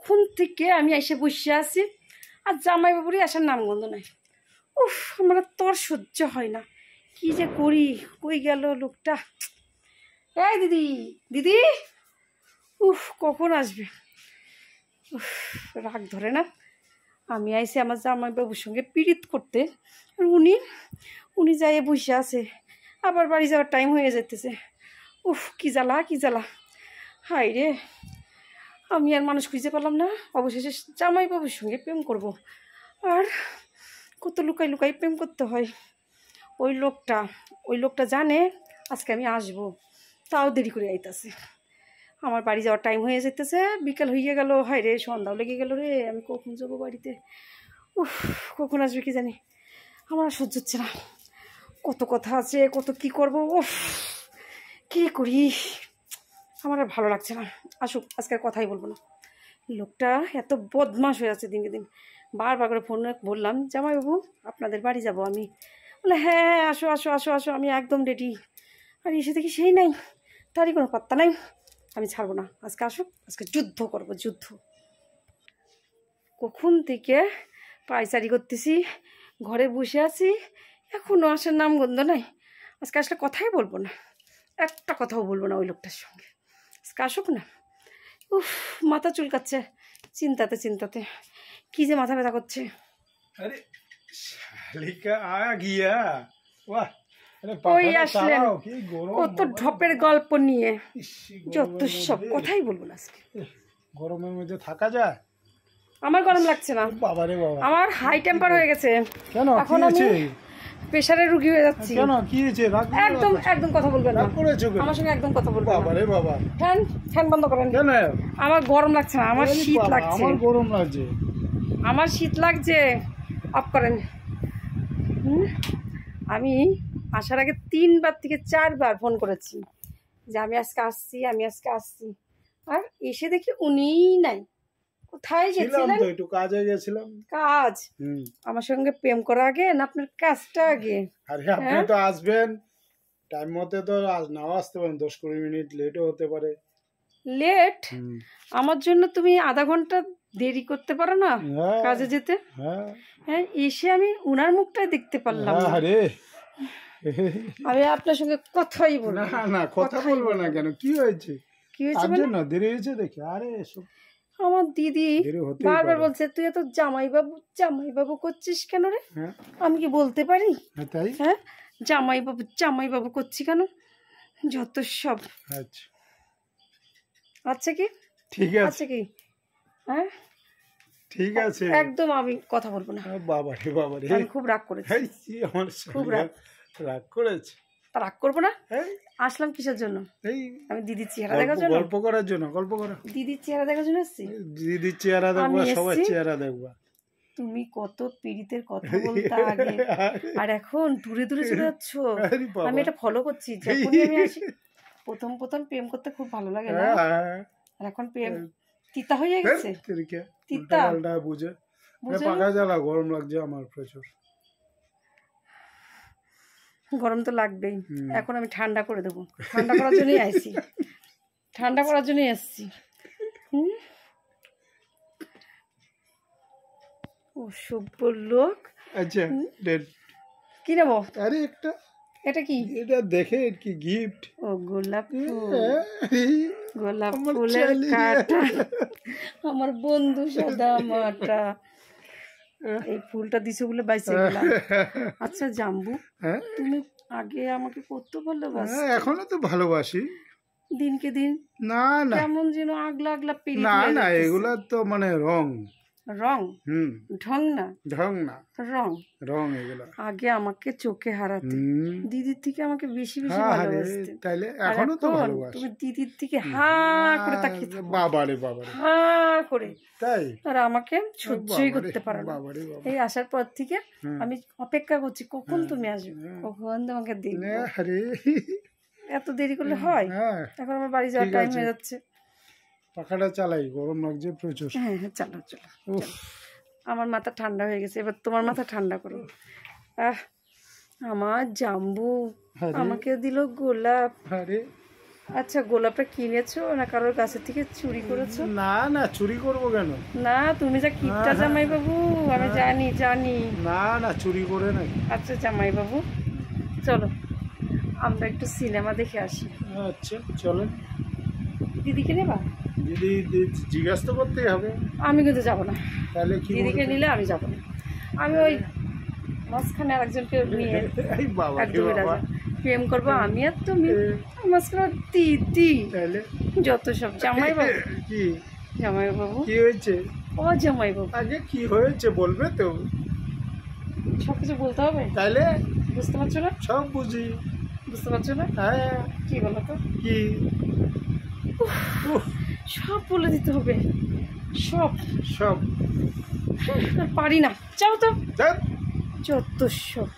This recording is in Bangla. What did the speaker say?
কখন থেকে আমি এসে বসে আছি আর জামাইবাবুরই আসার নামগন্ধ নাই। উফ, আমার তোর সহ্য হয় না, কি যে করি। কই গেল লোকটা? এই দিদি, দিদি, উফ কখন আসবে? উফ, রাগ ধরে না। আমি আইসি আমার জামাইবাবুর সঙ্গে পীড়িত করতে, আর উনি যাইয়ে বসে আছে, আবার বাড়ি যাওয়ার টাইম হয়ে যেতেছে। উফ, কি জ্বালা, কি জ্বালা। হাই রে, আমি আর মানুষ খুঁজে পেলাম না, অবশেষে জামাইবাবুর সঙ্গে প্রেম করব। আর কত লুকাই লুকাই প্রেম করতে হয়। ওই লোকটা জানে আজকে আমি আসবো, তাও দেরি করে আইতাছে। আমার বাড়ি যাওয়ার টাইম হয়ে যেতেছে, বিকাল হয়ে গেল। হায় রে, সন্ধ্যাও লেগে গেল রে, আমি কখন যাবো বাড়িতে? উফ, কখন আসবে কি জানি, আমার আর সহ্য হচ্ছে না। কত কথা আছে, কত কি করব। উফ, কী করি, আমার আর ভালো লাগছে না। আসুক, আজকে আর কথাই বলবো না। লোকটা এত বদমাশ হয়ে আছে দিনকে দিন। বারবার করে ফোন বললাম, জামাইবাবু আপনাদের বাড়ি যাব আমি। বলে হ্যাঁ হ্যাঁ, আসো আসো আসো আসো, আমি একদম রেডি। আর এসে দেখি সেই নাই, তারই কোনো পাত্তা নাই। আমি ছাড়বো না, আজকে আসুক, আজকে যুদ্ধ করব, যুদ্ধ। কখন থেকে পায়চারি করতেছি, ঘরে বসে আছি, এখনও আসার নাম গন্ধ নাই। আজকে আসলে কথাই বলবো না, একটা কথাও বলবো না ওই লোকটার সঙ্গে। আজকে আসুক না। উফ, মাথা চুলকাচ্ছে চিন্তাতে চিন্তাতে, কি যে মাথা ব্যথা করছে। আরে শালিকা আ গিয়া, বাহ! ওই আসলেন কত ঢপের গল্প নিয়ে, যত সব কথাই বলবো না আজকে। গরমের মধ্যে থাকা যায়? আমার গরম লাগছে না বাবারে বাবা, আমার হাই টেম্পার হয়ে গেছে। কেন, এখন আমি প্রেসারের রোগী হয়ে যাচ্ছি। কেন, কি হয়েছে? একদম একদম কথা বলবেন না আমার সঙ্গে, একদম কথা বলবেন না। বাবারে বাবা, ফ্যান বন্ধ করেন। কেন? আমার গরম লাগছে না, আমার শীত লাগছে। আমার গরম লাগছে, আমার শীত লাগছে, অফ করেন। আমি আসার আগে 3বার থেকে 4বার ফোন করেছি যে আমি আজকে আসছি, আমি আজকে আসছি। আর এসে দেখি উনিই নাই। কোথায় গেছিলেন? একটু কাজে গেছিলাম। কাজ? আমার সঙ্গে প্রেম করা আগে না আপনার কাজটা আগে? আরে আপনি তো আসবেন টাইম মতে, তো আজ নাও আসতে পারেন, 10-20 মিনিট লেটও হতে পারে। লেট? আমার জন্য তুমি আধা ঘন্টা দেরি করতে পারো না কাজে যেতে? হ্যাঁ, এসে আমি উনার মুখটাই দেখতে পারলাম না। আমি আপনার সঙ্গে কথাই বলবো না। না, কথা বলবো না কেন? কি হয়েছে? কি হয়েছে না, দেরি হয়েছে দেখি। আরে এসব আমার দিদি বারবার বলছে তুই এত জামাইবাবু জামাইবাবু করছিস কেন রে? আমি কি বলতে পারি? তাই? হ্যাঁ, জামাইবাবু জামাইবাবু করছি কেন? যত সব। আচ্ছা কি ঠিক আছে, আচ্ছা কি, হ্যাঁ ঠিক আছে, একদম আমি কথা বলবো না। বাবারে বাবারে, আমি খুব রাগ করেছি, খুব রাগ করেছে। রাগ করবো না। আসলাম কিসের জন্য? আমি দিদির চেহারা দেখার জন্য, গল্প করার জন্য। গল্প করা, দিদির চেহারা দেখার জন্য এসেছি। দিদির চেহারা দেখবা, সবার চেহারা দেখবা। তুমি কত পীড়িতের কথা বলতে আগে, আর এখন দূরে দূরে চলে যাচ্ছ। আমি এটা ফলো করছি, যখনই আমি আসি। প্রথম প্রেম করতে খুব ভালো লাগে না, আর এখন প্রেম তিতা হয়ে গেছে। তিতা বুঝে পাকা জ্বালা, গরম লাগছে আমার প্রচুর। গরম তো লাগবেই, এখন আমি ঠান্ডা করে দেবো। ঠান্ডা করার জন্যই আসছি, ঠান্ডা করার জন্যই আসছি। ও সভ্য লোক। আচ্ছা, কি নেবো? আরে একটা, এটা কি? এটা দেখে কি গিফট? ও গোলাপ ফুল, গোলাপ ফুলের কাঁটা, আমার বন্ধু সাদা মাটা। এই ফুলটা দিছে বলে বাইসে গেলাম। আচ্ছা জাম্বু, তুমি আগে আমাকে কত ভালোবাসো? এখনো তো ভালোবাসি, দিনকে দিন। না না, কেমন যেন আগলা আগলা পিড়ি। না না, এগুলা তো মানে রং রং, ঢং না, ঢং না, রং রং এগুলা। আগে আমাকে চোখে হারাতে, দিদির থেকে আমাকে বেশি বেশি ভালোবাসতে, তাইলে এখনো তো ভালোবাসি। তুমি দিদির থেকে হা করে তাকিয়ে থাকো, বাবারে বাবারে, হা করে। তাই? আর আমাকে সহ্যই করতে পারো না। এই আসার পর থেকে আমি অপেক্ষা করছি কখন তুমি আসবে, কখন তোমাকে দেখবো। এত দেরি করলে হয়? এখন আমার বাড়ি যাওয়ার টাইম হয়ে যাচ্ছে। পাখাটা চালাই, গরম লাগছে প্রচুর। হ্যাঁ হ্যাঁ, চালাও চলো। আমার মাথা ঠান্ডা হয়ে গেছে, এবার তোমার মাথা ঠান্ডা করো। আমার জাম্বু আমাকে দিল গোলাপ। আরে আচ্ছা, গোলাপটা কিনেছো না কারোর কাছে থেকে চুরি করেছো? না না, চুরি করব কেন? না, তুমি যা কিপটা জামাই বাবু, আমি জানি জানি। না না, চুরি করে নাকি? আচ্ছা জামাই বাবু, চলো আমরা একটু সিনেমা দেখে আসি। আচ্ছা চলেন। দিদিকে নেবা? দিদি জিজ্ঞাসা তো করতেই হবে। আমি কিন্তু যাবো না, তাহলে কি দিদিকে বলতে? নিলে আমি যাবো না। আমি ওই মাঝখানে আরেকজনকে নিয়ে এই বাবা, একদমই বাবা। রাজা প্রেম করবো আমি আর তুমি, মাঝখানে দিদি, তাহলে যত সব। জামাই বাবু, কি জামাই বাবু, কি হয়েছে? ও জামাই বাবু, আগে কি হয়েছে বলবে তো? সব কিছু বলতে হবে? তাহলে বুঝতে পারছো না? সব বুঝি। বুঝতে পারছো না? হ্যাঁ। কি বলো তো? কি? উফ, সব বলে দিতে হবে, সব। সব আর পারি না, যাও তো, ধ্যাৎ। যত সব।